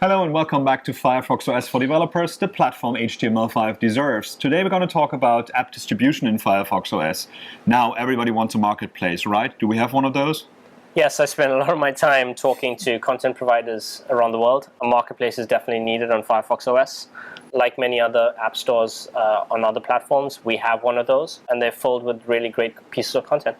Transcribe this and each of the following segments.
Hello and welcome back to Firefox OS for developers, the platform HTML5 deserves. Today we're going to talk about app distribution in Firefox OS. Now everybody wants a marketplace, right? Do we have one of those? Yes, I spend a lot of my time talking to content providers around the world. A marketplace is definitely needed on Firefox OS. Like many other app stores on other platforms, we have one of those, and they're filled with really great pieces of content.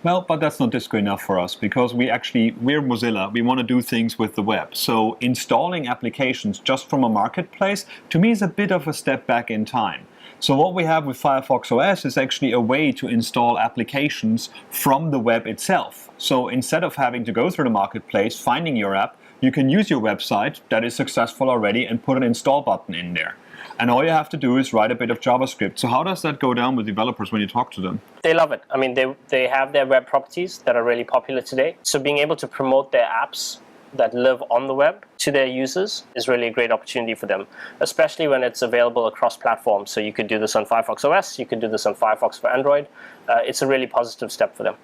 Well, but that's not disco enough for us, because we're Mozilla. We want to do things with the web. So installing applications just from a marketplace, to me, is a bit of a step back in time. So what we have with Firefox OS is actually a way to install applications from the web itself. So instead of having to go through the marketplace, finding your app, you can use your website that is successful already and put an install button in there. And all you have to do is write a bit of JavaScript. So how does that go down with developers when you talk to them? They love it. I mean, they have their web properties that are really popular today. So being able to promote their apps that live on the web to their users is really a great opportunity for them, especially when it's available across platforms. So you could do this on Firefox OS, you could do this on Firefox for Android. It's a really positive step for them.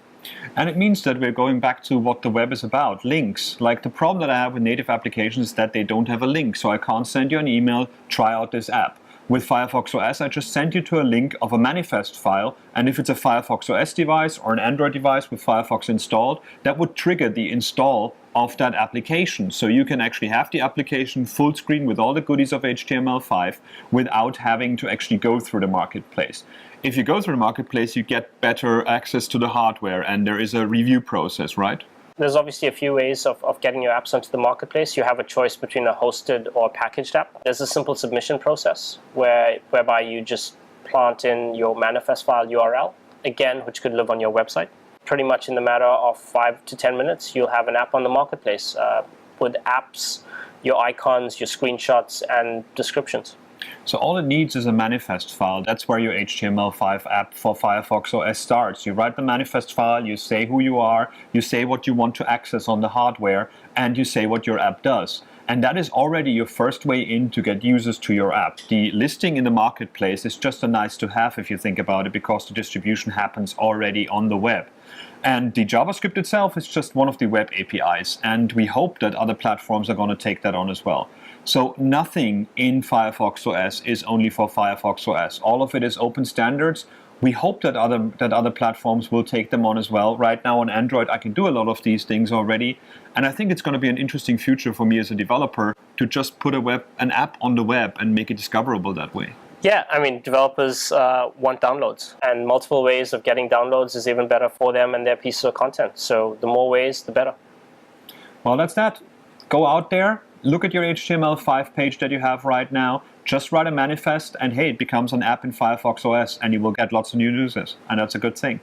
And it means that we're going back to what the web is about, links. Like the problem that I have with native applications is that they don't have a link, so I can't send you an email, try out this app. With Firefox OS, I just send you to a link of a manifest file, and if it's a Firefox OS device or an Android device with Firefox installed, that would trigger the install of that application. So you can actually have the application full screen with all the goodies of HTML5 without having to actually go through the marketplace. If you go through the marketplace, you get better access to the hardware, and there is a review process, right? There's obviously a few ways of getting your apps onto the marketplace. You have a choice between a hosted or a packaged app. There's a simple submission process whereby you just plant in your manifest file URL, again, which could live on your website. Pretty much in the matter of 5 to 10 minutes, you'll have an app on the marketplace with apps, your icons, your screenshots, and descriptions. So all it needs is a manifest file. That's where your HTML5 app for Firefox OS starts. You write the manifest file, you say who you are, you say what you want to access on the hardware, and you say what your app does. And that is already your first way in to get users to your app. The listing in the marketplace is just a nice to have if you think about it, because the distribution happens already on the web. And the JavaScript itself is just one of the web APIs, and we hope that other platforms are going to take that on as well. So nothing in Firefox OS is only for Firefox OS. All of it is open standards. We hope that other platforms will take them on as well. Right now on Android, I can do a lot of these things already. And I think it's going to be an interesting future for me as a developer to just put an app on the web and make it discoverable that way. Yeah, I mean, developers want downloads, and multiple ways of getting downloads is even better for them and their pieces of content. So the more ways, the better. Well, that's that. Go out there, look at your HTML5 page that you have right now, just write a manifest, and hey, it becomes an app in Firefox OS, and you will get lots of new users, and that's a good thing.